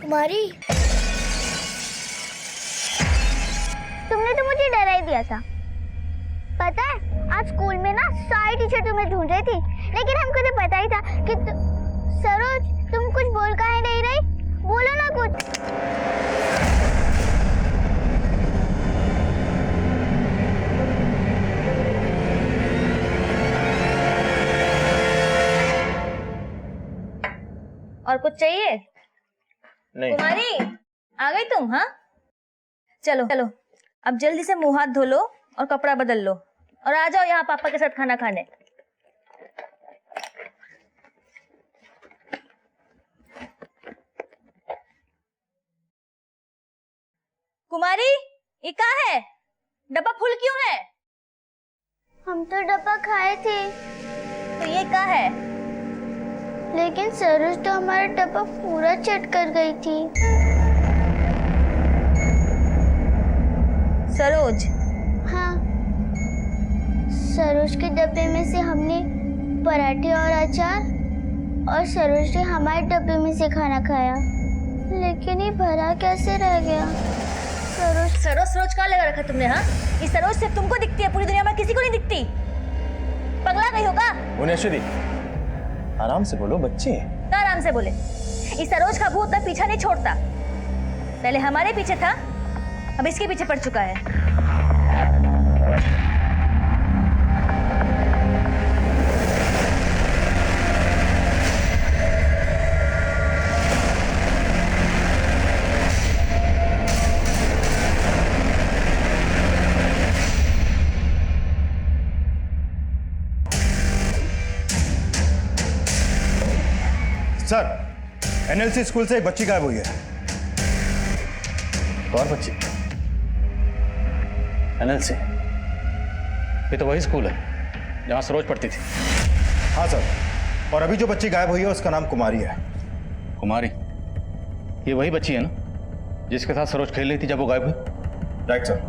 कुमारी, तुमने तो मुझे डरा ही दिया था। पता है आज स्कूल में ना सारी टीचर तुम्हें ढूंढ रही थी, लेकिन हमको तो पता ही था कि सरोज तुम कुछ बोल काहे नहीं रही? बोलो ना कुछ। और कुछ चाहिए? नहीं। कुमारी आ गई तुम? हाँ चलो चलो, अब जल्दी से मुंह हाथ धो लो और कपड़ा बदल लो और आ जाओ यहाँ पापा के साथ खाना खाने। कुमारी ये क्या है? डब्बा फुल क्यों है? हम तो डब्बा खाए थे। तो ये क्या है? लेकिन सरोज तो हमारा डब्बा पूरा चट कर गई थी। सरोज? हाँ, सरोज के डब्बे में से हमने पराठे और अचार और सरोज ने हमारे डब्बे में से खाना खाया, लेकिन ये भरा कैसे रह गया? सरोज सरोज सरोज कहाँ लगा रखा तुमने? हाँ, ये सरोज सिर्फ तुमको दिखती है, पूरी दुनिया में किसी को नहीं दिखती। पगला गई होगा? भुवनेश्वरी आराम से बोलो, बच्चे। क्या आराम से बोले? इस सरोज का भूत तक पीछा नहीं छोड़ता। पहले हमारे पीछे था, अब इसके पीछे पड़ चुका है। सर, एनएलसी स्कूल से एक बच्ची गायब हुई है। और बच्ची? एनएलसी? ये तो वही स्कूल है जहाँ सरोज पढ़ती थी। हाँ सर, और अभी जो बच्ची गायब हुई है उसका नाम कुमारी है। कुमारी? ये वही बच्ची है ना जिसके साथ सरोज खेल रही थी जब वो गायब हुई? Right sir.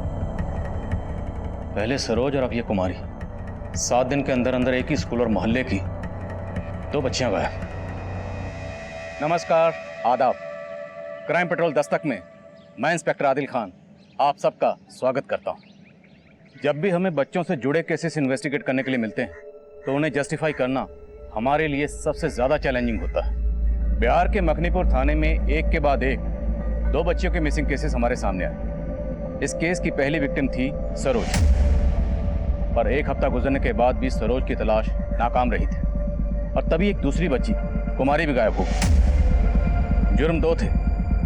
पहले सरोज और अब ये कुमारी, 7 दिन के अंदर अंदर एक ही स्कूल और मोहल्ले की 2 बच्चियां गायब। नमस्कार, आदाब। क्राइम पेट्रोल दस्तक में मैं इंस्पेक्टर आदिल खान आप सबका स्वागत करता हूं। जब भी हमें बच्चों से जुड़े केसेस इन्वेस्टिगेट करने के लिए मिलते हैं तो उन्हें जस्टिफाई करना हमारे लिए सबसे ज़्यादा चैलेंजिंग होता है। बिहार के मखनीपुर थाने में एक के बाद एक 2 बच्चियों के मिसिंग केसेस हमारे सामने आए। इस केस की पहली विक्टिम थी सरोज, पर 1 हफ्ता गुजरने के बाद भी सरोज की तलाश नाकाम रही थी और तभी एक दूसरी बच्ची कुमारी भी गायब हो गई। जुर्म 2 थे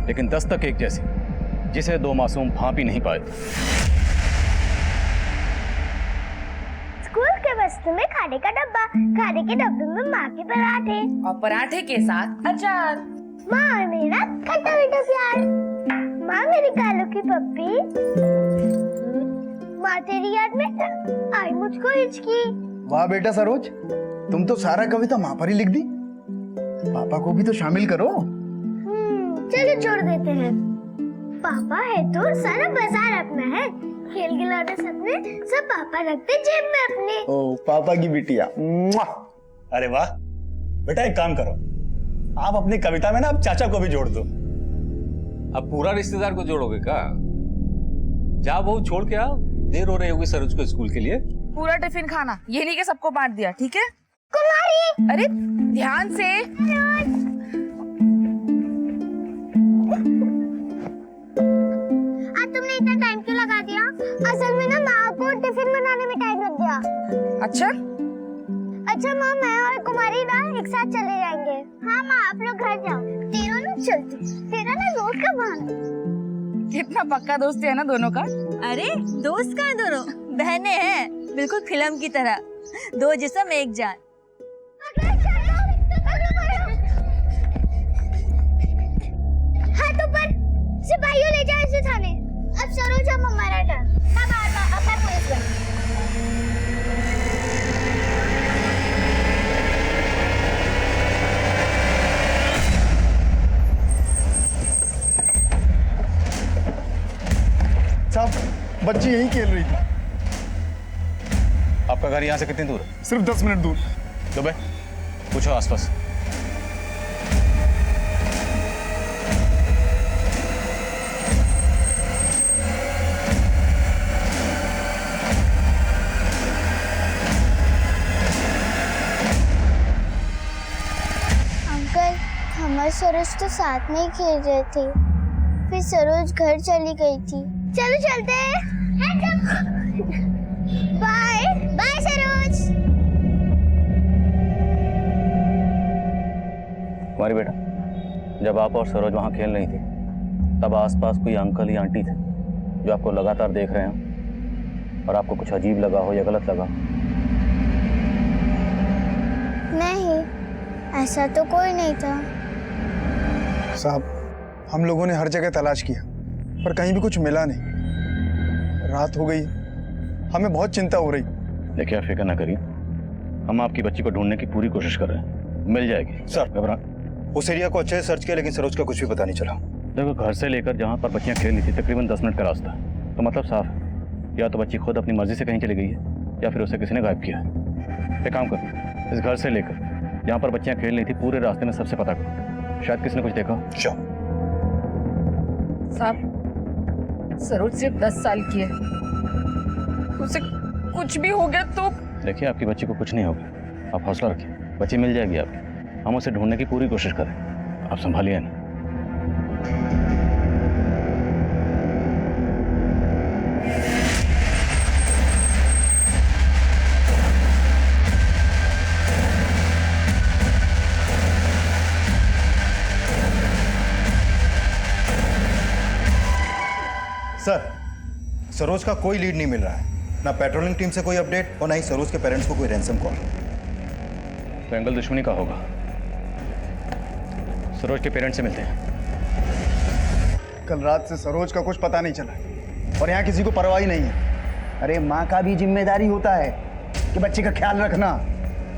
लेकिन दस्तक एक जैसी, जिसे 2 मासूम भांप ही नहीं पाए। स्कूल के बस्ते में खाने का डब्बा, खाने के डब्बे में माँ के पराठे और पराठे के साथ अचार। माँ और मेरा खट्टा मीठा प्यार। माँ मेरी कालू की पप्पी। माँ तेरी याद में आई मुझको हिचकी। वाह बेटा सरोज, तुम तो सारा कविता माँ पर ही लिख दी। पापा को भी तो शामिल करो। चलो छोड़ देते हैं। पापा है तो सारा बाजार अपना है। खेल खिलौने सपने सब पापा रखते जेब में अपने। ओ पापा की बिटिया। अरे वाह बेटा, एक काम करो, आप अपनी कविता में ना अब चाचा को भी जोड़ दो। अब पूरा रिश्तेदार को जोड़ोगे क्या? जा बहू छोड़ के आओ, देर हो रही होगी सरोज को स्कूल के लिए। पूरा टिफिन खाना, ये नहीं कि सबको बांट दिया, ठीक है? कुमारी, अरे ध्यान से। आज तुमने इतना टाइम क्यों लगा दिया? असल में ना माँ को टिफिन बनाने में टाइम लग गया। अच्छा माँ, मैं और कुमारी ना एक साथ चले जाएंगे। हाँ माँ, आप लोग घर जाओ, तीनों लोग चलते। तेरा ना दोस्त का बहाना। कितना पक्का दोस्ती है ना दोनों का। अरे दोस्त कहाँ दोनों? बहनें हैं, बिल्कुल फिल्म की तरह, 2 जिस्म एक जान। हाथ ऊपर, सिपाहियों ले जाओ इसे थाने। अब सरोज अब हमारा टर्न। अब मैं पुलिस बन। साहब, बच्ची यहीं खेल रही थी। आपका घर यहाँ से कितनी दूर है? सिर्फ 10 मिनट दूर। दुबे, पूछो आसपास। मम्मा सरोज तो साथ में ही खेल रहे थे, फिर सरोज घर चली गई थी। चलो चलते हैं। Bye bye Saroj. कुमारी बेटा, जब आप और सरोज वहाँ खेल रही थी तब आसपास कोई अंकल या आंटी थे जो आपको लगातार देख रहे हैं और आपको कुछ अजीब लगा हो या गलत लगा? नहीं, ऐसा तो कोई नहीं था। साहब, हम लोगों ने हर जगह तलाश किया पर कहीं भी कुछ मिला नहीं। रात हो गई, हमें बहुत चिंता हो रही। देखिए, आप फिक्र ना करिए, हम आपकी बच्ची को ढूंढने की पूरी कोशिश कर रहे हैं, मिल जाएगी। सर, घबरा। उस एरिया को अच्छे से सर्च किया लेकिन सरोज का कुछ भी पता नहीं चला। देखो, घर से लेकर जहाँ पर बच्चियाँ खेल रही थी तकरीबन 10 मिनट का रास्ता है, तो मतलब साफ है, या तो बच्ची खुद अपनी मर्जी से कहीं चली गई है या फिर उसे किसी ने गायब किया है। एक काम करो, इस घर से लेकर जहाँ पर बच्चियाँ खेल रही थी पूरे रास्ते में सबसे पता करो, शायद किसी ने कुछ देखा। साहब, सरोज सिर्फ 10 साल की है, उसे कुछ भी हो गया तो। देखिए, आपकी बच्ची को कुछ नहीं होगा, आप हौसला रखिए, बच्ची मिल जाएगी आपकी। हम उसे ढूंढने की पूरी कोशिश करें, आप संभालिए ना। सर, सरोज का कोई लीड नहीं मिल रहा है, ना पेट्रोलिंग टीम से कोई अपडेट और ना ही सरोज के पेरेंट्स को कोई रैंसम कॉल। तो एंगल दुश्मनी का होगा। सरोज के पेरेंट्स से मिलते हैं। कल रात से सरोज का कुछ पता नहीं चला और यहाँ किसी को परवाह ही नहीं है। अरे माँ का भी जिम्मेदारी होता है कि बच्चे का ख्याल रखना,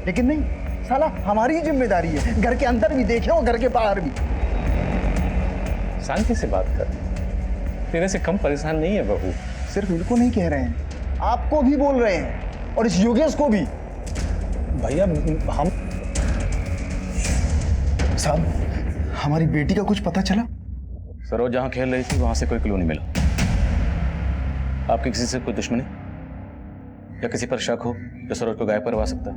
लेकिन नहीं, साला हमारी ही जिम्मेदारी है, घर के अंदर भी देखे और घर के बाहर भी। शांति से बात कर, तेरे से कम परेशान नहीं है बहू। सिर्फ इनको नहीं कह रहे हैं, आपको भी बोल रहे हैं और इस योगेश को भी। भैया, हम साहब, हमारी बेटी का कुछ पता चला? सरोज जहाँ खेल रही थी वहां से कोई क्लू नहीं मिला। आपकी किसी से कोई दुश्मनी या किसी पर शक हो जो सरोज को गायब करवा सकता है?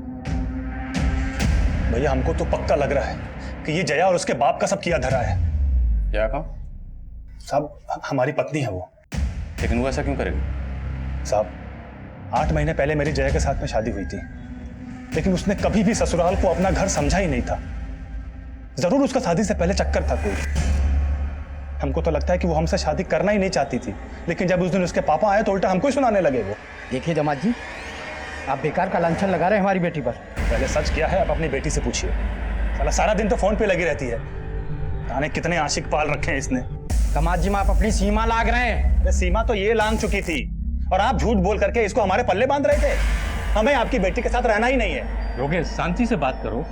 भैया, हमको तो पक्का लग रहा है कि ये जया और उसके बाप का सब किया धरा है। क्या कहा? साहब, हमारी पत्नी है वो। लेकिन वो ऐसा क्यों करेगी? साहब, 8 महीने पहले मेरी जया के साथ में शादी हुई थी, लेकिन उसने कभी भी ससुराल को अपना घर समझा ही नहीं था। जरूर उसका शादी से पहले चक्कर था कोई। हमको तो लगता है कि वो हमसे शादी करना ही नहीं चाहती थी, लेकिन जब उस दिन उसके पापा आए तो उल्टा हमको ही सुनाने लगे वो। देखिए जमात जी, आप बेकार का लांछन लगा रहे हैं हमारी बेटी पर। पहले सच क्या है, आप अपनी बेटी से पूछिए। साला सारा दिन तो फोन पे लगी रहती है, जाने कितने आशिक पाल रखे हैं इसने। दमाद जी, आप अपनी सीमा लांघ रहे हैं। सीमा तो ये लांघ चुकी थी और आप झूठ बोल करके इसको हमारे पल्ले बांध रहे थे। हमें आपकी बेटी के साथ रहना ही नहीं है। योगेश, शांति से बात करो।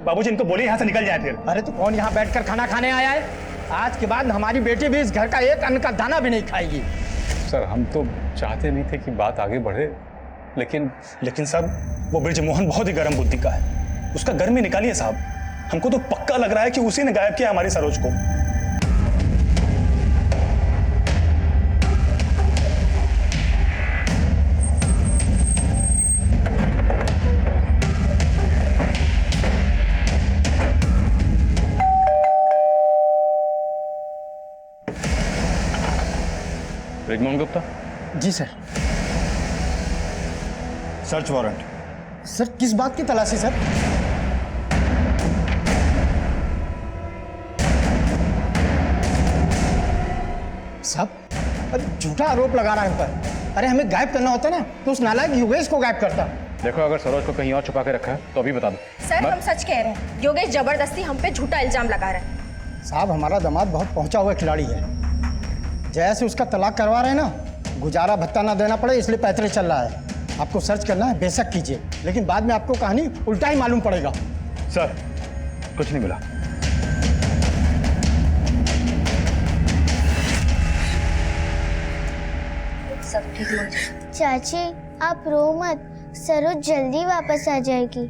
बाबूजी, इनको बोलिए यहाँ से निकल जाए फिर। अरे तो कौन यहाँ बैठकर खाना खाने आया है? आज के बाद हमारी बेटी भी इस घर का एक अन्न का दाना भी नहीं खाएगी। सर, हम तो चाहते नहीं थे कि बात आगे बढ़े, लेकिन साहब, वो ब्रिजमोहन बहुत ही गर्म बुद्धि का है, उसका गर्म ही निकालिए साहब। हमको तो पक्का लग रहा है कि उसी ने गायब किया हमारी सरोज को। ब्रिजमोहन गुप्ता? जी सर। Search warrant. सर, किस बात की तलाशी सर? साहब, झूठा आरोप लगा रहा है हम पर। अरे हमें गायब करना होता ना तो उस नालायक योगेश को गायब करता। देखो, अगर सरोज को कहीं और छुपा के रखा है तो अभी बता दो। सर, हम सच कह रहे हैं, योगेश जबरदस्ती हम पे झूठा इल्जाम लगा रहा है। साहब, हमारा दामाद बहुत पहुंचा हुआ खिलाड़ी है। जैसे उसका तलाक करवा रहे हैं ना, गुजारा भत्ता ना देना पड़े इसलिए पैतरे चल रहा है। आपको सर्च करना है बेशक कीजिए, लेकिन बाद में आपको कहानी उल्टा ही मालूम पड़ेगा। सर, कुछ नहीं मिला। सब ठीक हो जाए। चाची, आप रो मत, सरोज जल्दी वापस आ जाएगी।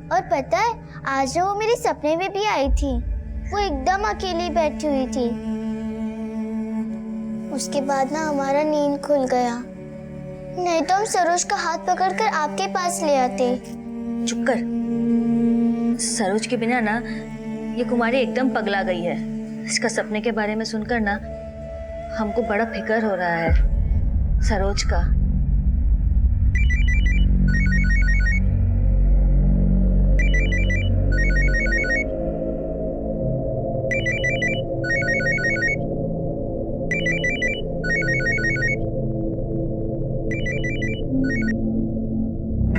और पता है, आज ना वो मेरे सपने में भी आई थी। वो एकदम अकेली बैठी हुई थी। उसके बाद ना हमारा नींद खुल गया, नहीं तो हम सरोज का हाथ पकड़कर आपके पास ले आते। चुप कर। सरोज के बिना ना ये कुमारी एकदम पगला गई है। इसका सपने के बारे में सुनकर ना हमको बड़ा फिक्र हो रहा है सरोज का।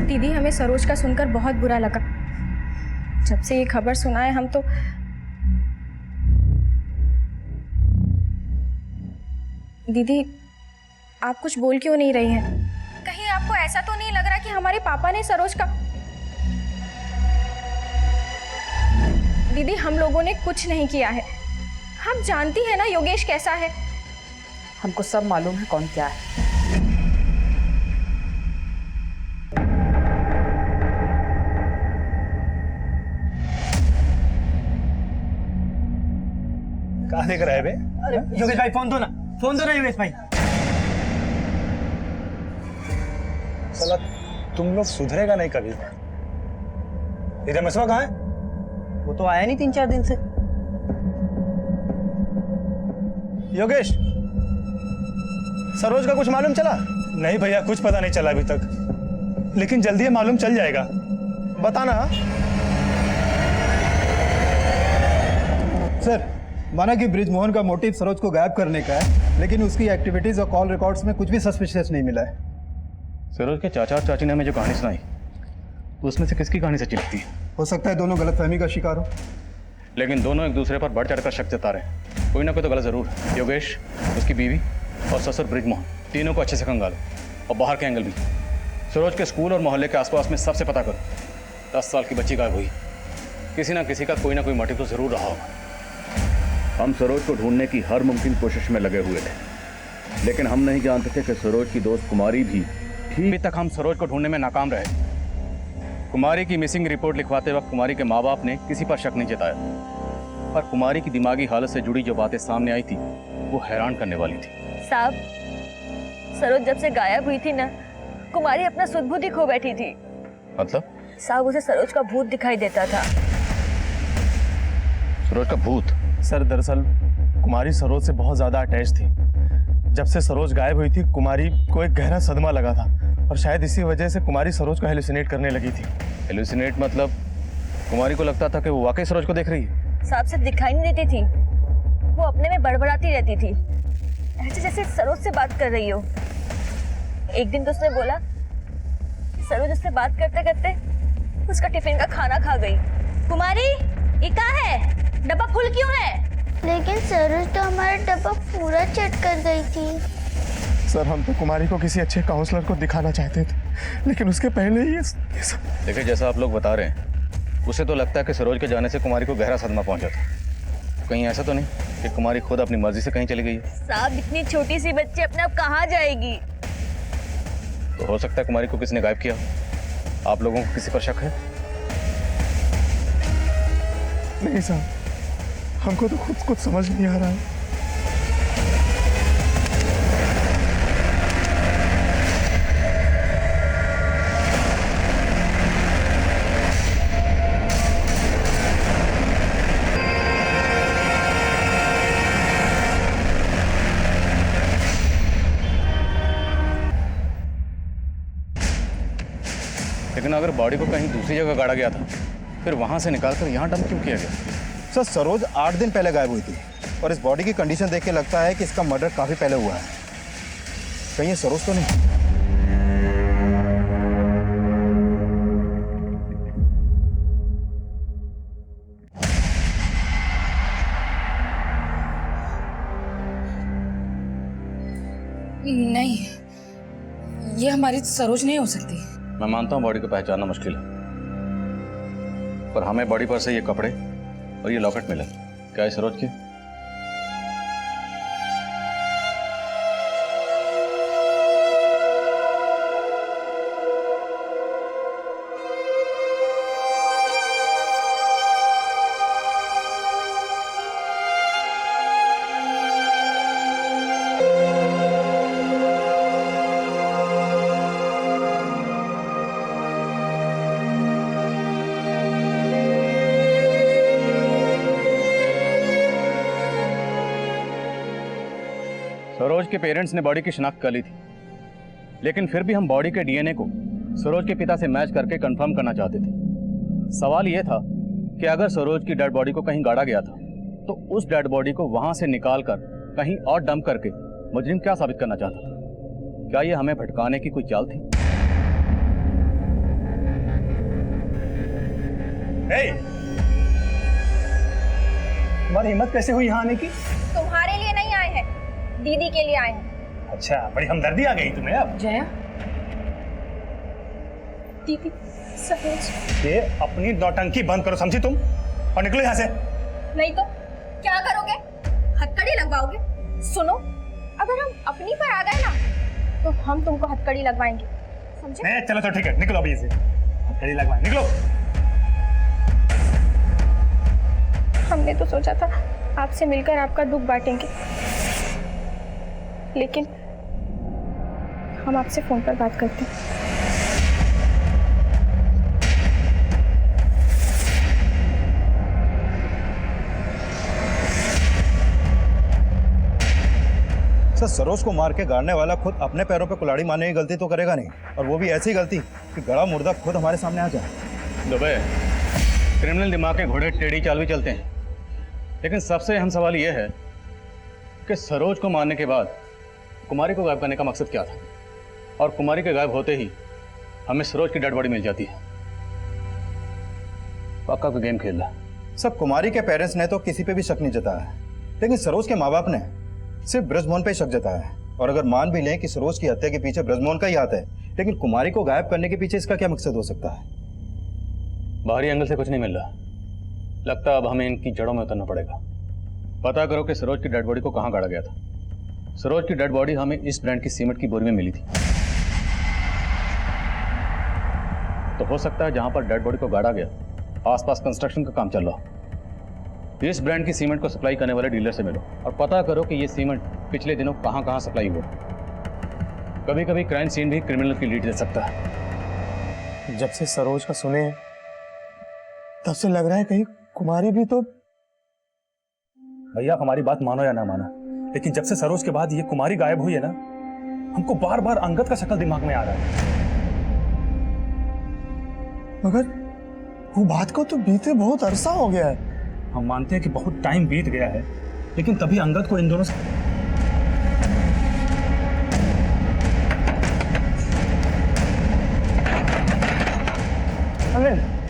दीदी, हमें सरोज का सुनकर बहुत बुरा लगा। जब से ये खबर सुना है हम तो दीदी, आप कुछ बोल क्यों नहीं रही हैं? कहीं आपको ऐसा तो नहीं लग रहा कि हमारे पापा ने सरोज का? दीदी, हम लोगों ने कुछ नहीं किया है। आप जानती हैं ना योगेश कैसा है। हमको सब मालूम है कौन क्या है। कहाँ देख रहा है बे? अरे योगेश भाई फोन दो ना योगेश भाई। साला तुम लोग सुधरेगा नहीं कभी। इधर मसवा कहाँ है? वो तो आया नहीं 3-4 दिन से। योगेश, सरोज का कुछ मालूम चला? नहीं भैया, कुछ पता नहीं चला अभी तक, लेकिन जल्दी ही मालूम चल जाएगा। बताना। सर, माना कि ब्रिजमोहन का मोटिव सरोज को गायब करने का है, लेकिन उसकी एक्टिविटीज और कॉल रिकॉर्ड्स में कुछ भी सस्पिशियस नहीं मिला है। सरोज के चाचा और चाची ने हमें जो कहानी सुनाई, तो उसमें से किसकी कहानी सच्ची लगती है? हो सकता है दोनों गलतफहमी का शिकार हो। लेकिन दोनों एक दूसरे पर बढ़ चढ़कर शक जता रहे हैं। कोई ना कोई तो गलत जरूर है। योगेश, उसकी बीवी और ससुर ब्रिजमोहन, तीनों को अच्छे से खंगालो और बाहर के एंगल भी। सरोज के स्कूल और मोहल्ले के आसपास में सबसे पता करो। 10 साल की बच्ची गायब हुई, किसी ना किसी का कोई ना कोई मोटिव तो जरूर रहा होगा। हम सरोज को ढूंढने की हर मुमकिन कोशिश में लगे हुए थे, लेकिन हम नहीं जानते थे कि सरोज की दोस्त कुमारी भी अभी तक हम सरोज को ढूंढने में नाकाम रहे। कुमारी की मिसिंग रिपोर्ट लिखवाते वक्त कुमारी के माँ बाप ने किसी पर शक नहीं जताया, पर कुमारी की दिमागी हालत से जुड़ी जो बातें सामने आई थी वो हैरान करने वाली थी। साहब, सरोज जब से गायब हुई थी ना, कुमारी अपना सुध-बुध ही खो बैठी थी। मतलब? साहब, उसे सरोज का भूत दिखाई देता था। सरोज का भूत? सर, दरअसल कुमारी सरोज से बहुत ज्यादा अटैच थी। जब से सरोज गायब हुई थी, कुमारी को एक गहरा सदमा लगा था, और शायद इसी वजह से कुमारी सरोज को हेलुसिनेट करने लगी थी। हेलुसिनेट मतलब? कुमारी को लगता था कि वो वाकई सरोज को देख रही है। साहब, से दिखाई नहीं देती थी, वो अपने में बड़बड़ाती रहती थी, ऐसे जैसे सरोज से बात कर रही हो। एक दिन तो उसने बोला कि सरोज उससे बात करते करते उसका टिफिन का खाना खा गई। कुमारी, ये कहाँ है? डब्बा फुल क्यों है? लेकिन सरोज तो हमारा डब्बा पूरा चट कर गई थी। सर, हम तो कुमारी को किसी अच्छे काउंसलर को दिखाना चाहते थे, लेकिन उसके पहले ही ये सब। देखिए, जैसा आप लोग बता रहे हैं, उसे तो लगता है कि सरोज के जाने से कुमारी को गहरा सदमा पहुंचा था। कहीं ऐसा तो नहीं कि कुमारी खुद अपनी मर्जी से कहीं चली गई है? साहब, इतनी छोटी सी बच्ची अपने आप कहाँ जाएगी? तो हो सकता है कुमारी को किसी ने गायब किया। आप लोगों को किसी पर शक है? नहीं साहब, हमको तो खुद कुछ समझ नहीं आ रहा है। लेकिन अगर बॉडी को कहीं दूसरी जगह गाड़ा गया था, फिर वहां से निकालकर यहाँ डंप क्यों किया गया? सर, सरोज 8 दिन पहले गायब हुई थी, और इस बॉडी की कंडीशन देख के लगता है कि इसका मर्डर काफी पहले हुआ है। कहीं ये सरोज तो नहीं? नहीं, ये हमारी सरोज नहीं हो सकती। मैं मानता हूँ बॉडी को पहचानना मुश्किल है, पर हमें बॉडी पर से ये कपड़े और ये लॉकेट मिला। क्या है सरोज की? सरोज के पेरेंट्स ने बॉडी की शिनाख्त कर ली थी, लेकिन फिर भी हम बॉडी के डीएनए को सरोज के पिता से मैच करके कंफर्म करना चाहते थे। सवाल यह था कि अगर सरोज की डेड बॉडी को कहीं गाड़ा गया था तो उस डेड बॉडी को वहां से निकालकर कहीं और डंप करके मुजरिम क्या साबित करना चाहता था? क्या यह हमें भटकाने की कोई चाल थी? तुम्हारी हिम्मत कैसे हुई यहाँ आने की? तुम्हारे लिए नहीं आए हैं, दीदी के लिए आए हैं। अच्छा, बड़ी हमदर्दी आ गई तुम्हें अब। जया, दीदी सरोज। ये अपनी नौटंकी बंद करो, समझी तुम? और निकलो यहाँ से। नहीं तो क्या करोगे? हथकड़ी लगवाओगे? सुनो, अगर हम अपनी पर आ गए ना तो हम तुमको हथकड़ी लगवाएंगे, समझे? चलो तो ठीक है, निकलो अभी से। हथकड़ी लगवाए, निकलो। हमने तो सोचा था आपसे मिलकर आपका दुख बांटेंगे, लेकिन हम आपसे फोन पर बात करते हैं। सर, सरोज को मार के गाड़ने वाला खुद अपने पैरों पे कुल्हाड़ी मारने की गलती तो करेगा नहीं, और वो भी ऐसी गलती कि गड़ा मुर्दा खुद हमारे सामने आ जाए। दुबे, क्रिमिनल दिमाग के घोड़े टेढ़ी चाल भी चलते हैं, लेकिन सबसे अहम सवाल यह है कि सरोज को मारने के बाद कुमारी को गायब करने का मकसद क्या था, और कुमारी के गायब होते ही हमें सरोज की डेड बॉडी मिल जाती है। पक्का कोई गेम खेल रहा। सब कुमारी के पेरेंट्स ने तो किसी पे भी शक नहीं जताया है, लेकिन सरोज के माँ बाप ने सिर्फ ब्रजमोहन पे शक जताया है। और अगर मान भी लें कि सरोज की हत्या के पीछे ब्रजमोहन का ही हाथ है, लेकिन कुमारी को गायब करने के पीछे इसका क्या मकसद हो सकता है? बाहरी एंगल से कुछ नहीं मिल रहा, लगता अब हमें इनकी जड़ों में उतरना पड़ेगा। पता करो कि सरोज की डेड बॉडी को कहाँ गाड़ा गया था। सरोज की डेड बॉडी हमें इस ब्रांड की सीमेंट की बोरी में मिली थी, तो हो सकता है जहां पर डेड बॉडी को गाड़ा गया आसपास कंस्ट्रक्शन का काम चल रहा हो। इस ब्रांड की सीमेंट को सप्लाई करने वाले डीलर से मिलो और पता करो कि ये सीमेंट पिछले दिनों कहां कहां सप्लाई हुआ। कभी कभी क्राइम सीन भी क्रिमिनल की लीड दे सकता है। जब से सरोज का सुने तब से लग रहा है कहीं कुमारी भी तो। भैया, हमारी बात मानो या ना मानो, लेकिन जब से सरोज के बाद ये कुमारी गायब हुई है ना, हमको बार बार अंगद का शक्ल दिमाग में आ रहा है। मगर वो बात को तो बीते बहुत अरसा हो गया है। हम मानते हैं कि बहुत टाइम बीत गया है, लेकिन तभी अंगद को इन दोनों से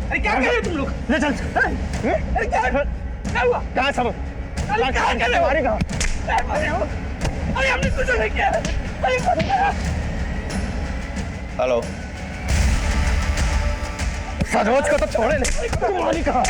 अरे क्या कर रहे हो तुम लोग? ले चल। अरे क्या हुआ? कहाँ सब? अरे क्या कर रहे हो? हमारी कहाँ? अरे हमने कुछ नहीं किया। हेलो, सरोज को तो छोड़े नहीं, तुम्हारी कहाँ?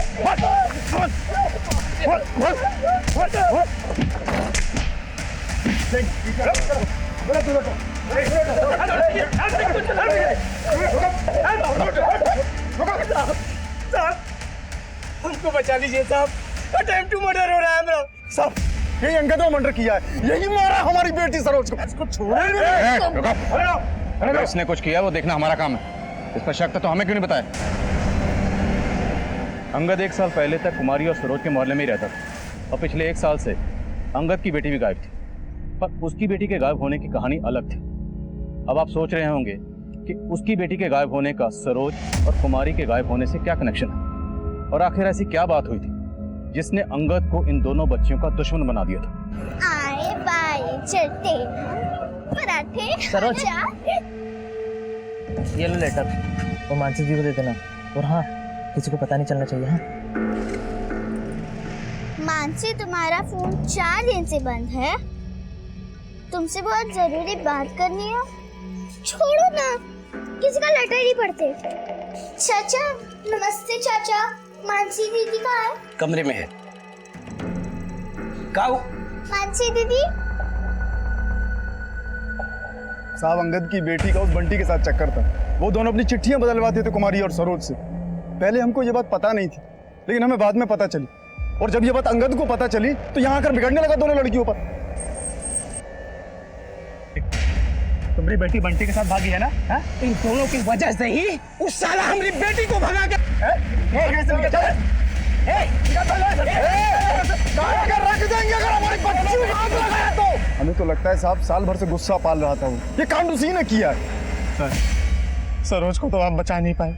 हमको बचा लीजिए साहब, अटेम्प्ट टू मर्डर हो रहा है हमरा। साहब, यही अंगद को मर्डर किया है, यही मारा हमारी बेटी सरोज को। इसको छोड़े अगर इसने कुछ किया वो देखना हमारा काम है। इस पर शक था तो हमें क्यों नहीं बताया? अंगद 1 साल पहले तक कुमारी और सरोज के मोहल्ले में ही रहता था, और पिछले 1 साल से अंगद की बेटी भी गायब थी, पर उसकी बेटी के गायब होने की कहानी अलग थी। अब आप सोच रहे होंगे कि उसकी बेटी के गायब होने का सरोज और कुमारी के गायब होने से क्या कनेक्शन है, और आखिर ऐसी क्या बात हुई थी जिसने अंगद को इन दोनों बच्चियों का दुश्मन बना दिया था। आए बाई चलते पराठे। सरोज, ये लो लेटर, वो मानसी जी को दे देना, और हाँ, किसी को पता नहीं चलना चाहिए। हाँ मानसी, तुम्हारा फोन 4 दिन से बंद है, तुमसे बहुत जरूरी बात करनी है। छोड़ो ना, किसी का लेटर नहीं पढ़ते। चाचा नमस्ते। चाचा, मानसी दीदी कहाँ है? कमरे में है। काऊ मानसी दीदी। साहब, अंगद की बेटी का उस बंटी के साथ चक्कर था, वो दोनों अपनी चिट्ठियां बदलवाते थे कुमारी और सरोज से। पहले हमको ये बात पता नहीं थी, लेकिन हमें बाद में पता चली, और जब ये बात अंगद को पता चली तो यहाँ आकर बिगड़ने लगा दोनों लड़कियों पर। तुम्हारी बेटी बंटी के साथ भागी है ना? हा? इन दोनों की वजह से ही उस साला हमारी बेटी को भगा के रख देंगे अगर हमारी बच्ची को आग लगाया तो। हमें तो लगता है साहब साल भर से गुस्सा पाल रहा था वो। ये कांड उसी ने किया है। सर, सरोज को तो आप बचा नहीं पाए,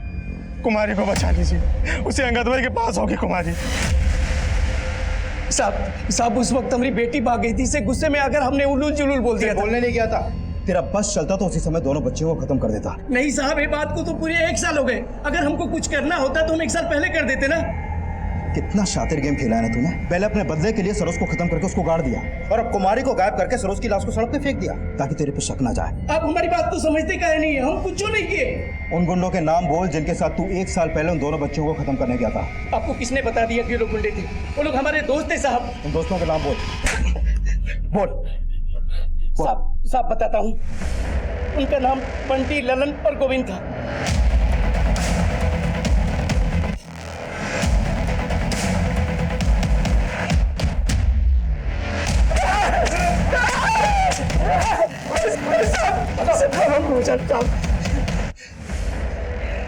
कुमारी को बचा लीजिए, उसे अंगद भाई के पास होगी कुमारी। साहब उस वक्त हमारी बेटी भाग गई थी, इसे गुस्से में आकर हमने उलूल जुलूल बोल दिया था। बोलने नहीं गया था, तेरा बस चलता तो उसी समय दोनों बच्चियों को खत्म कर देता। नहीं साहब, ये बात को तो पूरे 1 साल हो गए। अगर हमको कुछ करना होता तो हम 1 साल पहले कर देते ना। कितना शातिर गेम खेला है ना तूने। पहले अपने बदले के लिए सरोज को खत्म करके उसको गाड़ दिया, और अब कुमारी को गायब करके सरोज की लाश को सड़क पे फेंक दिया ताकि तेरे पे शक ना जाए। आप हमारी बात को समझते काहे नहीं है? हम कुछ नहीं किए। उन गुंडों के नाम बोल जिनके साथ तू 1 साल पहले उन दोनों बच्चों को खत्म करने गया था। आपको किसने बता दिया कि ये लोग गुंडे थे? वो लोग हमारे दोस्त थे साहब। उन दोस्तों के नाम बोल। साहब बताता हूँ। उनका नाम बंटी, ललन और गोविंद था।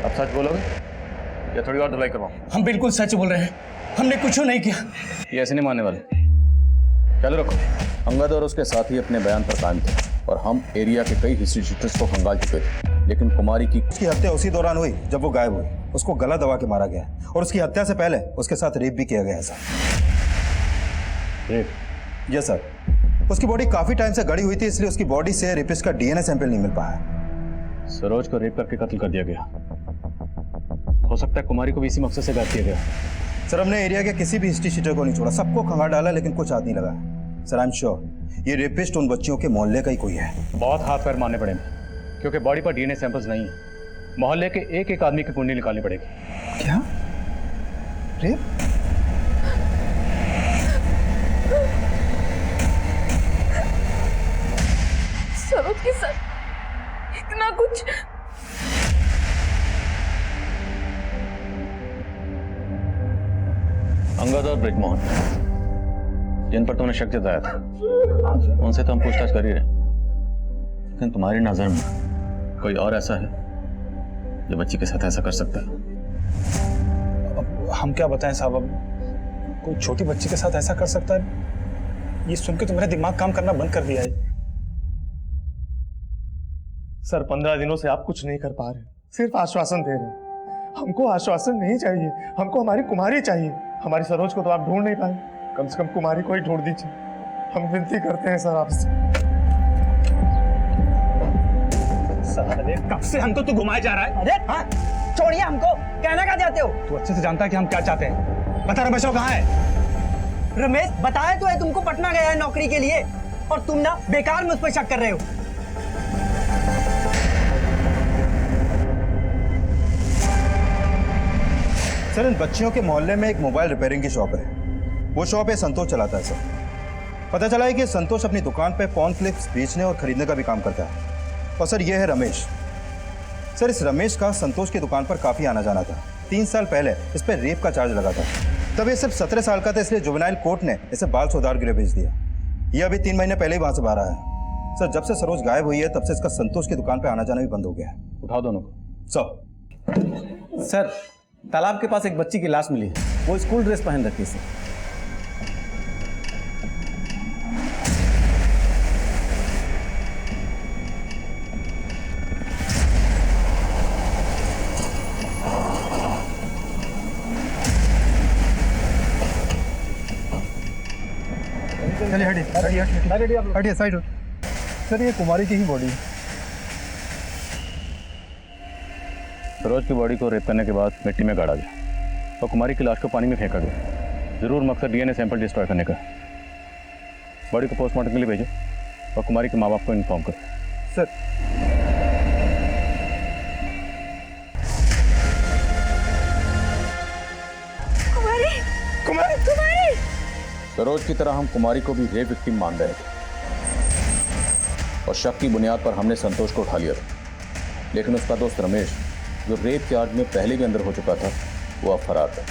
अब सच बोलोगे या थोड़ी और धुलाई करवाऊं? हम बिल्कुल सच बोल रहे हैं, हमने कुछ नहीं किया। ये ऐसे नहीं मानने वाले। चलो रखो। अंगद और उसके साथी अपने बयान पर कायम थे और हम एरिया के कई हिस्ट्री शीटर्स को खंगाल चुके थे, लेकिन कुमारी की उसकी हत्या उसी दौरान हुई जब वो गायब हुई। उसको गला दबा के मारा गया और उसकी हत्या से पहले उसके साथ रेप भी किया गया है सर। रेप? Yes sir. उसकी बॉडी काफी टाइम से गड़ी हुई थी, इसलिए उसकी बॉडी से रेपिस्ट का डीएनए सैंपल नहीं मिल पाया। सरोज को रेप करके कत्ल कर दिया गया। हो सकता है कुमारी को भी इसी मकसद से गायब किया गया। सर हमने एरिया के किसी भी हिस्ट्री शीटर को नहीं छोड़ा, सबको खंगाल डाला, लेकिन कुछ हाथ नहीं लगा। सर आई एम श्योर ये रेपिस्ट उन बच्चियों के मोहल्ले का ही कोई है। बहुत हाथ पैर मारने पड़ेंगे, क्योंकि बॉडी पर डीएनए सैंपल्स नहीं है। मोहल्ले के एक एक आदमी की कुंडली निकालनी पड़ेगी। क्या? रेप? सरोज के साथ इतना कुछ। अंगद और ब्रिजमोहन, जिन पर तुमने शक जताया था, उनसे तो हम पूछताछ कर ही रहे, लेकिन तुम्हारी नजर में कोई और ऐसा है जो बच्ची के साथ ऐसा कर सकता है? अब हम क्या बताएं साहब, अब कोई छोटी बच्ची के साथ ऐसा कर सकता है, ये सुन के तो मेरा दिमाग काम करना बंद कर दिया है। सर 15 दिनों से आप कुछ नहीं कर पा रहे, सिर्फ आश्वासन दे रहे हैं। हमको आश्वासन नहीं चाहिए, हमको हमारी कुमारी चाहिए। हमारी सरोज को तो आप ढूंढ नहीं पाए, कम से कम कुमारी को ही ढूंढ दीजिए। हम विनती करते हैं सर आपसे। साले कब से हमको तू घुमाया जा रहा है? अरे हाँ, छोड़िए हमको, कहना क्या चाहते हो? तू अच्छे से जानता है कि हम क्या चाहते हैं। बता रमेश कहाँ है? रमेश बताया तो है तुमको, पटना गया है नौकरी के लिए, और तुम ना बेकार मुझ पर शक कर रहे हो। सर इन बच्चियों के मोहल्ले में एक मोबाइल रिपेयरिंग की शॉप है। वो शॉप है संतोष चलाता है सर। पता चला है कि संतोष अपनी दुकान पे पॉन क्लिप्स बेचने और खरीदने का भी काम करता है। और सर ये है रमेश। सर इस रमेश का संतोष की दुकान पर काफी आना जाना था। 3 साल पहले इस पर रेप का चार्ज लगा था। तब ये सिर्फ 17 साल का था, इसलिए जुवेनाइल कोर्ट ने इसे बाल सुधार गृह भेज दिया। ये अभी 3 महीने पहले ही वहां से बाहर आया है। सर जब से सरोज गायब हुई है तब से इसका संतोष की दुकान पर आना जाना भी बंद हो गया है। उठाओ दोनों को। सर तालाब के पास एक बच्ची की लाश मिली है, वो स्कूल ड्रेस पहन रखी है सर। चलिए हटिए साइड। सर ये कुमारी की ही बॉडी है। सरोज की बॉडी को रेप करने के बाद मिट्टी में गाड़ा गया और कुमारी की लाश को पानी में फेंका गया। जरूर मकसद डीएनए सैंपल डिस्ट्रॉय करने का। बॉडी को पोस्टमार्टम के लिए भेजो और कुमारी के माँ बाप को इन्फॉर्म करो। सर कुमारी। सरोज की तरह हम कुमारी को भी रेप विक्टिम मान रहे थे और शक की बुनियाद पर हमने संतोष को उठा लिया था, लेकिन उसका दोस्त रमेश जो रेप चार्ज में पहले भी अंदर हो चुका था, वो अब फरार था।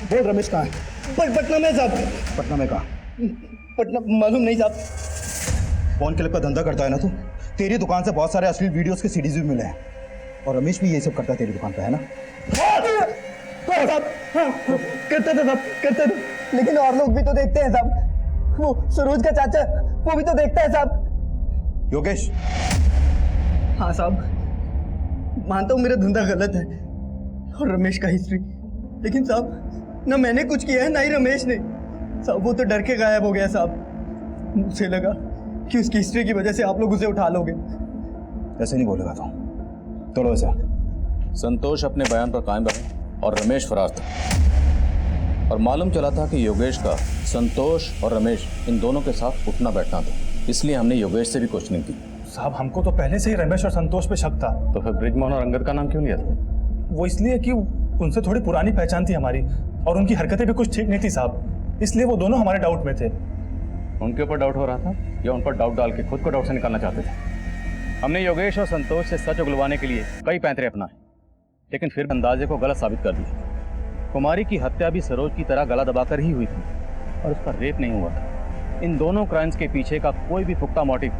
बोल रमेश कहाँ है? पटना में साहब। पटना में कहा? पटना मालूम नहीं साहब। फोन क्लिप का धंधा करता है ना तू? तेरी दुकान से बहुत सारे अश्लील वीडियोस के सीडीज भी मिले हैं, और रमेश भी ये सब करता है तेरी दुकान पे, है ना? हाँ, करता था साहब, करता था। लेकिन और लोग भी तो देखते हैं साहब। वो सरोज का चाचा, वो भी तो देखता है साहब। योगेश, हाँ साहब, मानता हूँ मेरा धंधा गलत है और रमेश का हिस्ट्री, लेकिन साहब ना मैंने कुछ किया है ना ही रमेश ने। साहब वो तो डर के गायब हो गया साहब। मुझे लगा कि उसकी हिस्ट्री की वजह से आप लोग उसे उठा लोगे। ऐसे नहीं बोलेगा तो तोड़ो ऐसा। संतोष अपने बयान पर कायम रहे और रमेश फरार था, और मालूम चला था कि योगेश का संतोष और रमेश इन दोनों के साथ उठना बैठना था, इसलिए हमने योगेश से भी क्वेश्चनिंग की। साहब हमको तो पहले से ही रमेश और संतोष पे शक था। तो फिर ब्रिजमोहन और अंगद का नाम क्यों लिया था? वो इसलिए कि उनसे थोड़ी पुरानी पहचान थी हमारी, और उनकी हरकतें भी कुछ ठीक नहीं थी साहब, इसलिए वो दोनों हमारे डाउट में थे। उनके ऊपर डाउट हो रहा था या उन पर डाउट डाल के खुद को डाउट से निकालना चाहते थे? हमने योगेश और संतोष से सच उगलवाने के लिए कई पैंतरे अपनाए, लेकिन फिर अंदाजे को गलत साबित कर दिया। कुमारी की हत्या भी सरोज की तरह गला दबाकर ही हुई थी और उसका रेप नहीं हुआ था। इन दोनों क्राइम्स के पीछे का कोई भी पुख्ता मोटिव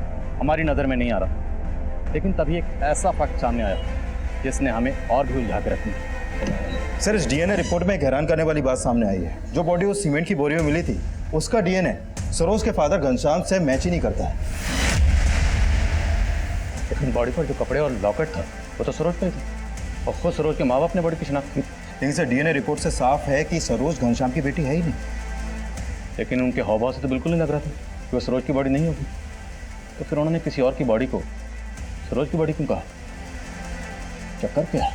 हमारी नज़र में नहीं आ रहा, लेकिन तभी एक ऐसा फैक्ट सामने आया जिसने हमें और भी उलझा के रखी। सर, इस डीएनए रिपोर्ट में एक हैरान करने वाली बात सामने आई है। जो बॉडी उस सीमेंट की बोरी में मिली थी, उसका डीएनए सरोज के फादर घनश्याम से मैच ही नहीं करता है। लेकिन बॉडी पर जो कपड़े और लॉकेट था वो तो सरोज का ही था, और खुद सरोज के माँ बाप ने बॉडी की शिनाख्त की। लेकिन सर, डीएनए रिपोर्ट से साफ है कि सरोज घनश्याम की बेटी है ही नहीं। लेकिन उनके हाव से तो बिल्कुल नहीं लग रहा था कि वो सरोज की बॉडी नहीं होगी। तो फिर उन्होंने किसी और की बॉडी को सरोज की बॉडी क्यों कहा? चक्कर क्या है?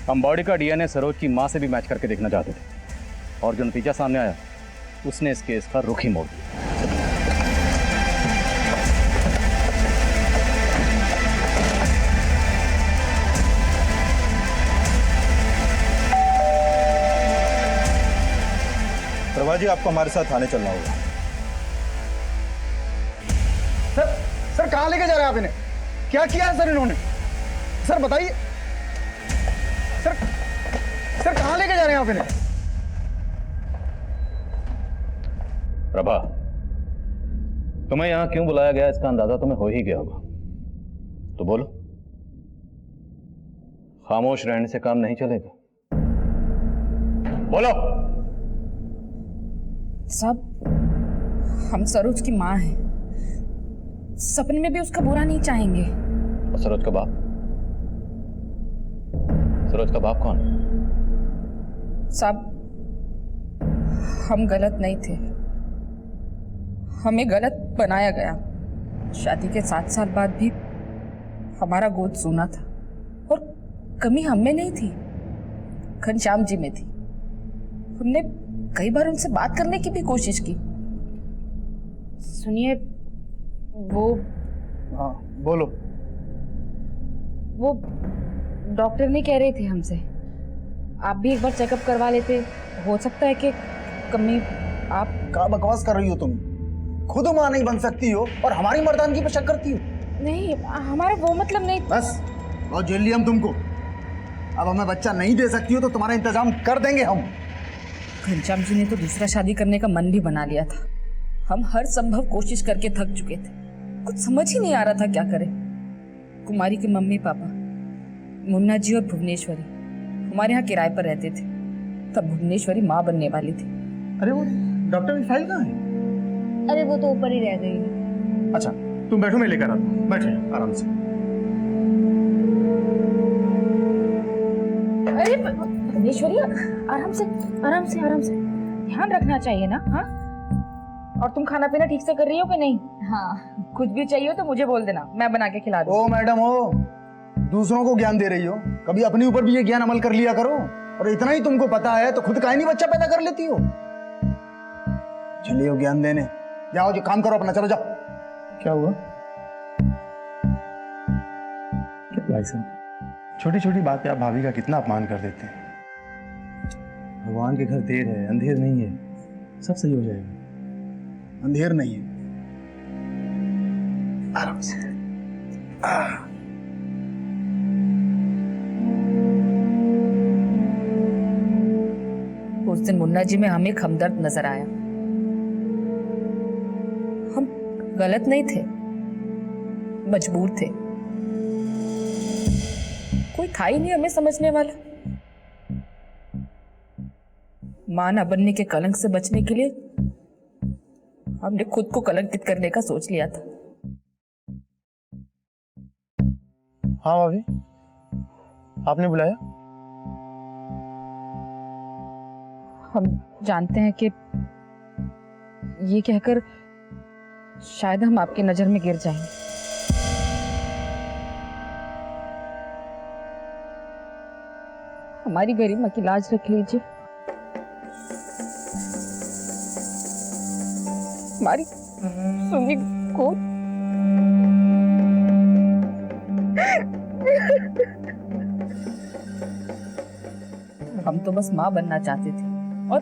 हम बॉडी का डीएनए सरोज की मां से भी मैच करके देखना चाहते थे, और जो नतीजा सामने आया उसने इस केस का रुख ही मोड़ दिया। प्रभा जी, आपको हमारे साथ थाने चलना होगा। सर कहाँ लेके जा रहे हैं आप इन्हें? क्या किया है सर इन्होंने? सर बताइए सर कहाँ लेके जा रहे हैं आप इन्हें? प्रभा, तुम्हें यहां क्यों बुलाया गया इसका अंदाजा तुम्हें हो ही गया होगा, तो बोलो। खामोश रहने से काम नहीं चलेगा, बोलो। साहब हम सरोज की माँ हैं, सपने में भी उसका बुरा नहीं चाहेंगे। और सरोज का बाप? सरोज का बाप कौन है? साहब हम गलत नहीं थे, हमें गलत बनाया गया। शादी के 7 साल बाद भी हमारा गोद सूना था, और कमी हम में नहीं थी, घनश्याम जी में थी। हमने कई बार उनसे बात करने की भी कोशिश की। सुनिए, वो हाँ बोलो। वो डॉक्टर नहीं कह रहे थे हमसे, आप भी एक बार चेकअप करवा लेते, हो सकता है कि कमी। आप क्या बकवास कर रही हो तुम? खुद मां नहीं बन सकती हो और हमारी मर्दानगी पर शक करती हो? नहीं, हमारा वो मतलब नहीं। बस और जेल लिया हम तुमको। अब हमें बच्चा नहीं दे सकती हो तो तुम्हारा इंतजाम कर देंगे हम। घनश्याम जी ने तो दूसरा शादी करने का मन भी बना लिया था। हम हर संभव कोशिश करके थक चुके थे, कुछ समझ ही नहीं आ रहा था क्या करें। कुमारी के मम्मी पापा मुन्ना जी और भुवनेश्वरी हमारे यहाँ किराए पर रहते थे, तब भुवनेश्वरी माँ बनने वाली थी। अरे वो डॉक्टर की फाइल कहाँ है? अरे वो तो ऊपर ही रह गई। अच्छा तुम बैठो, मैं लेकर आता हूँ। बैठे आराम से। अरे भुवनेश्वरी, आराम से आराम से आराम से, ध्यान रखना चाहिए ना। हाँ, और तुम खाना पीना ठीक से कर रही हो कि नहीं? हाँ, कुछ भी चाहिए हो तो मुझे बोल देना, मैं बना के खिला दूँ। ओ मैडम हो, दूसरों को ज्ञान दे रही हो, कभी अपने ऊपर भी ये ज्ञान अमल कर लिया करो। और इतना ही तुमको पता है तो खुद काहे नहीं बच्चा पैदा कर लेती हो? चलिए ज्ञान देने जाओ, जो काम करो अपना, चलो जाओ। क्या हुआ भाई साहब, छोटी छोटी बात पे आप भाभी का कितना अपमान कर देते हैं। भगवान के घर देर है, अंधेर नहीं है, सब सही हो जाएगा। अंधेर नहीं है, आराम से। उस दिन मुन्ना जी में हमें हमदर्द नजर आया। हम गलत नहीं थे, मजबूर थे, कोई था ही नहीं हमें समझने वाला। मां ना बनने के कलंक से बचने के लिए हमने खुद को कलंकित करने का सोच लिया था। हाँ भाभी, आपने बुलाया? हम जानते हैं कि ये कहकर शायद हम आपकी नजर में गिर जाएंगे। हमारी गरिमा की लाज रख लीजिए। हमारी सुनी को हम तो बस माँ बनना चाहते थे और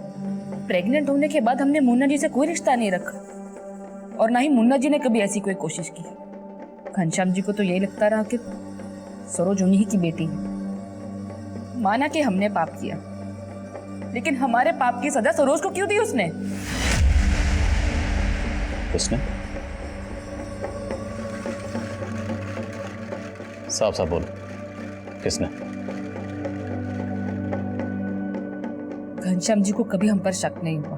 प्रेग्नेंट होने के बाद हमने मुन्ना जी से कोई रिश्ता नहीं रखा और ना ही मुन्ना जी ने कभी ऐसी कोई कोशिश की। घनश्याम जी को तो यही लगता रहा कि सरोज उन्हीं की बेटी है। माना कि हमने पाप किया, लेकिन हमारे पाप की सजा सरोज को क्यों दी उसने? उसने साफ साफ बोलो, किसने? घनश्याम जी को कभी हम पर शक नहीं हुआ,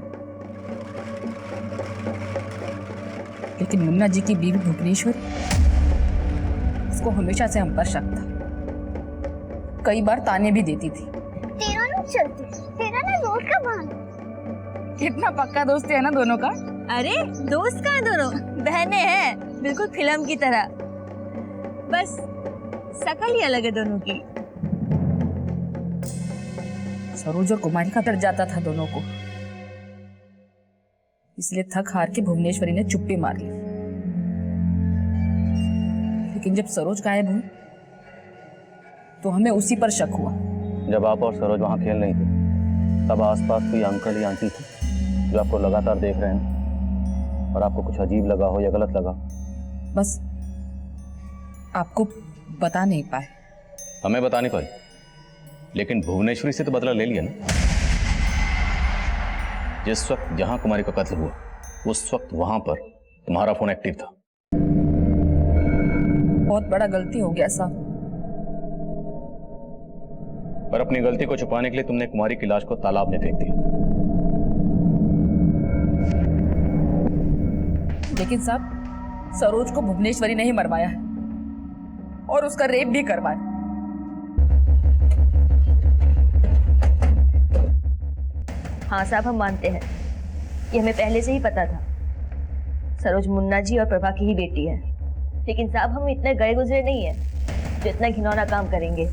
लेकिन मुन्ना जी की बीवी भुवनेश्वरी, उसको हमेशा से हम पर शक था। कई बार ताने भी देती थी। तेरा नहीं चलती, तेरा ना दोस्त का बहाना। कितना पक्का दोस्ती है ना दोनों का। अरे दोस्त कहाँ दोनों, बहनें हैं, बिल्कुल फिल्म की तरह। बस शकल ही अलग है दोनों की। सरोज और कुमारी का डर जाता था दोनों को, इसलिए थक हार के भुवनेश्वरी ने चुप्पी मार ली। लेकिन जब सरोज गायब हुई तो हमें उसी पर शक हुआ। जब आप और सरोज वहां खेल रही थी तब आसपास कोई अंकल या आंटी थे जो आपको लगातार देख रहे हैं और आपको कुछ अजीब लगा हो या गलत लगा? बस आपको बता नहीं पाए। हमें बता नहीं पाई, लेकिन भुवनेश्वरी से तो बदला ले लिया ना। जिस वक्त जहां कुमारी का कत्ल हुआ उस वक्त वहां पर तुम्हारा फोन एक्टिव था। बहुत बड़ा गलती हो गया साहब। पर अपनी गलती को छुपाने के लिए तुमने कुमारी की लाश को तालाब में फेंक दिया। लेकिन साहब, सरोज को भुवनेश्वरी ने ही मरवाया है और उसका रेप भी करवाया। हाँ साहब, हम मानते हैं, ये हमें पहले से ही पता था। सरोज मुन्ना जी और प्रभा की ही बेटी है। लेकिन साहब, हम इतने गए गुजरे नहीं है जो इतना घिनौना काम करेंगे।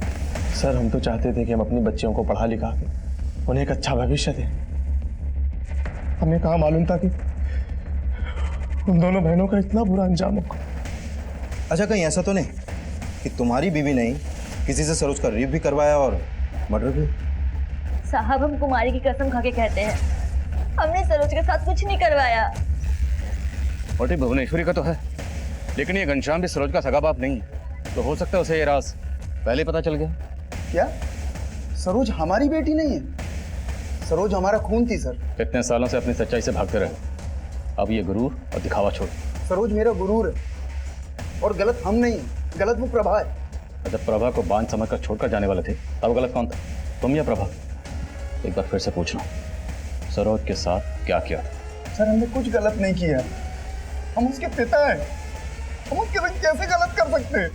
सर, हम तो चाहते थे कि हम अपनी बच्चियों को पढ़ा लिखा के उन्हें एक अच्छा भविष्य दें। हमें कहाँ मालूम था कि उन दोनों बहनों का इतना बुरा अंजाम होगा। अच्छा, कहीं ऐसा तो नहीं कि तुम्हारी बीवी नहीं किसी से सरोज का रेप भी करवाया और मर्डर भी? साहब, हम कुमारी की कसम खा के कहते हैं, हमने सरोज के साथ कुछ नहीं करवाया। मोटी भुवनेश्वरी का तो है, लेकिन ये घनश्याम भी सरोज का सगा बाप नहीं है, तो हो सकता है उसे ये राज पहले पता चल गया। क्या सरोज हमारी बेटी नहीं है? सरोज हमारा खून थी सर। इतने सालों से अपनी सच्चाई से भागते रहे, अब ये गुरूर और दिखावा छोड़। सरोज मेरा गुरूर है और गलत हम नहीं है, गलत वो प्रभा है। जब प्रभा को बांध समझकर छोड़कर जाने वाले थे तब गलत कौन था, तुम या प्रभा? एक बार फिर से पूछ रहा हूं, सरोज के साथ क्या किया था? सर, हमने कुछ गलत नहीं किया, हम उसके पिता हैं, हम उसके साथ कैसे गलत कर सकते हैं?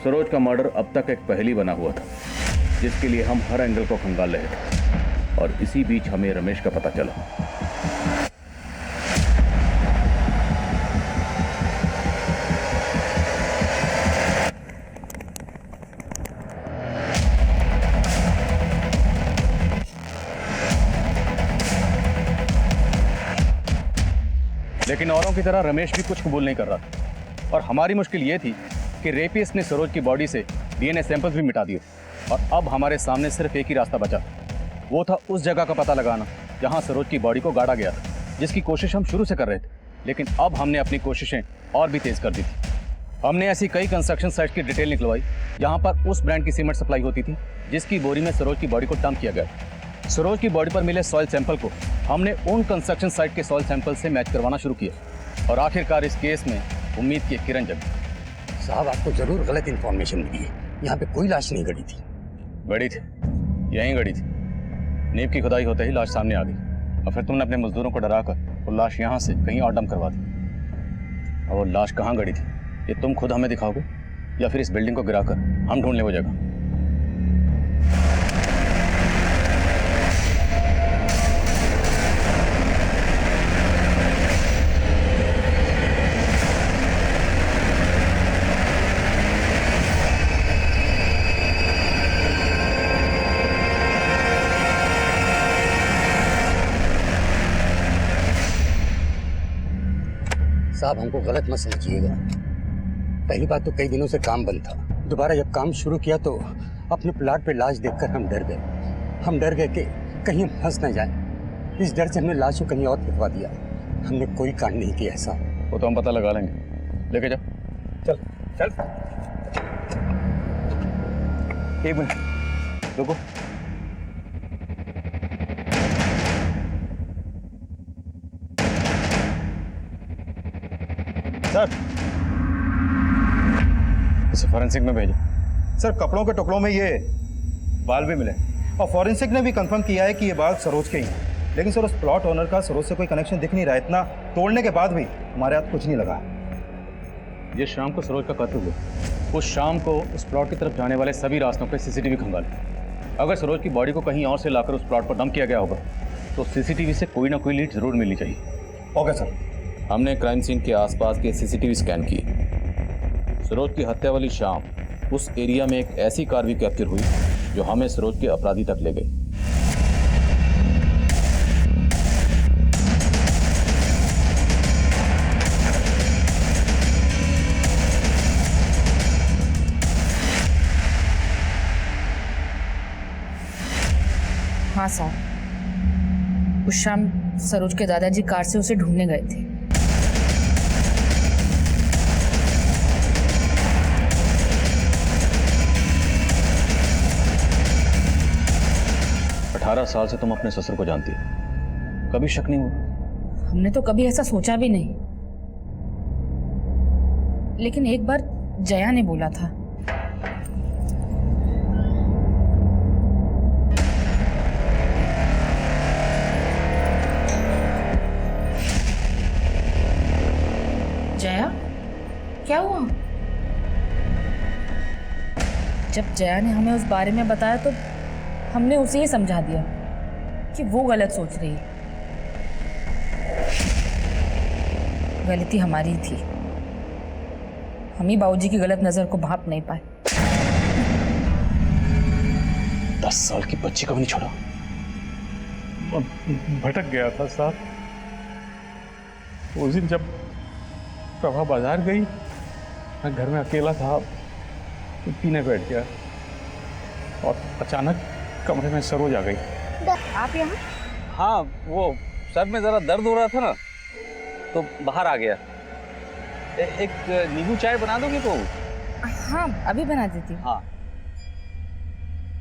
सरोज का मर्डर अब तक एक पहेली बना हुआ था जिसके लिए हम हर एंगल को खंगाल रहे थे, और इसी बीच हमें रमेश का पता चला। लेकिन औरों की तरह रमेश भी कुछ कबूल नहीं कर रहा था, और हमारी मुश्किल ये थी कि रेपिस्ट ने सरोज की बॉडी से डीएनए सैंपल्स भी मिटा दिए, और अब हमारे सामने सिर्फ एक ही रास्ता बचा, वो था उस जगह का पता लगाना जहां सरोज की बॉडी को गाड़ा गया था, जिसकी कोशिश हम शुरू से कर रहे थे। लेकिन अब हमने अपनी कोशिशें और भी तेज कर दी थी। हमने ऐसी कई कंस्ट्रक्शन साइट की डिटेल निकलवाई जहां पर उस ब्रांड की सीमेंट सप्लाई होती थी जिसकी बोरी में सरोज की बॉडी को डंप किया गया। सरोज की बॉडी पर मिले सॉइल सैंपल को हमने उन कंस्ट्रक्शन साइट के सॉइल सैंपल से मैच करवाना शुरू किया, और आखिरकार इस केस में उम्मीद की एक किरण जगी। साहब, आपको जरूर गलत इंफॉर्मेशन मिली है। यहाँ पे कोई लाश नहीं गड़ी थी। गड़ी थी, यहीं गड़ी थी। नींव की खुदाई होते ही लाश सामने आ गई और फिर तुमने अपने मजदूरों को डराकर वो लाश यहाँ से कहीं और डंप करवा दी। और वो लाश कहाँ गड़ी थी ये तुम खुद हमें दिखाओगे या फिर इस बिल्डिंग को गिराकर हम ढूंढ ले वो जगह? साहब हमको गलत मत समझिएगा। पहली बात तो कई दिनों से काम बंद था। दोबारा जब काम शुरू किया तो अपने प्लाट पे लाश देखकर हम डर गए। हम डर गए कि कहीं हम फंस न जाए। इस डर से हमने लाश को कहीं और फेंकवा दिया। हमने कोई कांड नहीं किया ऐसा। वो तो हम पता लगा लेंगे। लेके जाओ। चल चल। एक मिनट रुको। सर इसे फॉरेंसिक में भेजो। सर कपड़ों के टुकड़ों में ये बाल भी मिले और फॉरेंसिक ने भी कंफर्म किया है कि ये बाल सरोज के ही हैं। लेकिन सर उस प्लॉट ओनर का सरोज से कोई कनेक्शन दिख नहीं रहा। इतना तोड़ने के बाद भी हमारे हाथ कुछ नहीं लगा। ये शाम को सरोज का कत्ल हुआ। उस शाम को उस प्लॉट की तरफ जाने वाले सभी रास्तों पे सीसीटीवी खंगाले। अगर सरोज की बॉडी को कहीं और से लाकर उस प्लॉट पर डंप किया गया होगा तो सीसीटीवी से कोई ना कोई लीड जरूर मिलनी चाहिए। Okay sir. हमने क्राइम सीन के आसपास के सीसीटीवी स्कैन किए। सरोज की हत्या वाली शाम उस एरिया में एक ऐसी कार भी कैप्चर हुई जो हमें सरोज के अपराधी तक ले गई। हाँ साहब, उस शाम सरोज के दादाजी कार से उसे ढूंढने गए थे। अठारह साल से तुम अपने ससुर को जानती हो, कभी शक नहीं हुआ? हमने तो कभी ऐसा सोचा भी नहीं, लेकिन एक बार जया ने बोला था। जया, क्या हुआ? जब जया ने हमें उस बारे में बताया तो हमने उसे ही समझा दिया कि वो गलत सोच रही है। गलती हमारी थी, हम ही बाबूजी की गलत नजर को भांप नहीं पाए। 10 साल की बच्ची को भी नहीं छोड़ा। भटक गया था साहब। उस दिन जब प्रभा बाजार गई, मैं घर में अकेला था, तो पीने बैठ गया और अचानक कमरे में सरोज आ गई। आप यहाँ? हाँ, वो सर में जरा दर्द हो रहा था ना, तो बाहर आ गया। एक नींबू चाय बना दोगे तो? हाँ, अभी बना देती हूँ। हाँ।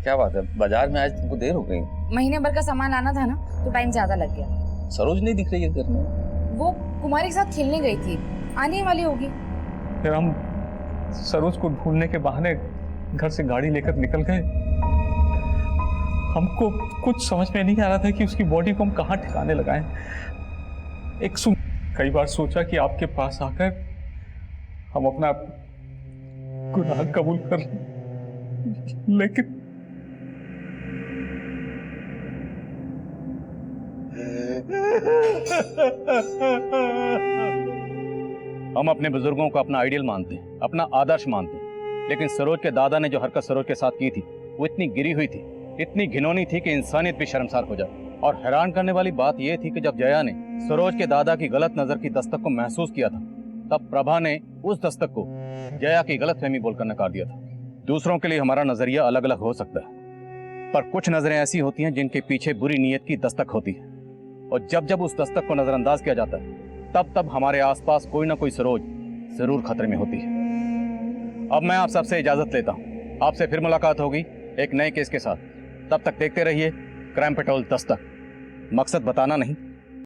क्या बात है, बाजार में आज तुमको देर हो गई? महीने भर का सामान लाना था ना, तो टाइम ज्यादा लग गया। सरोज नहीं दिख रही है घर में। वो कुमारी के साथ खेलने गई थी, आने वाली होगी। फिर हम सरोज को ढूंढने के बहाने घर से गाड़ी लेकर निकल गए। हमको कुछ समझ में नहीं आ रहा था कि उसकी बॉडी को हम कहाँ ठिकाने लगाएं। कई बार सोचा कि आपके पास आकर हम अपना गुनाह कबूल कर लें, लेकिन हम अपने बुजुर्गों को अपना आइडियल मानते हैं, अपना आदर्श मानते हैं, लेकिन सरोज के दादा ने जो हरकत सरोज के साथ की थी वो इतनी गिरी हुई थी, इतनी घिनौनी थी कि इंसानियत भी शर्मसार हो जाए। और हैरान करने वाली बात यह थी कि जब जया ने सरोज के दादा की गलत नजर की दस्तक को महसूस किया था, तब प्रभा ने उस दस्तक को जया की गलतफहमी बोलकर नकार दिया था। दूसरों के लिए हमारा नजरिया अलग अलग हो सकता है, पर कुछ नजरें ऐसी होती हैं जिनके पीछे बुरी नीयत की दस्तक होती है, और जब जब उस दस्तक को नजरअंदाज किया जाता है तब तब हमारे आसपास कोई ना कोई सरोज जरूर खतरे में होती है। अब मैं आप सबसे इजाजत लेता हूँ, आपसे फिर मुलाकात होगी एक नए केस के साथ। तब तक देखते रहिए क्राइम पेट्रोल दस्तक। मकसद बताना नहीं,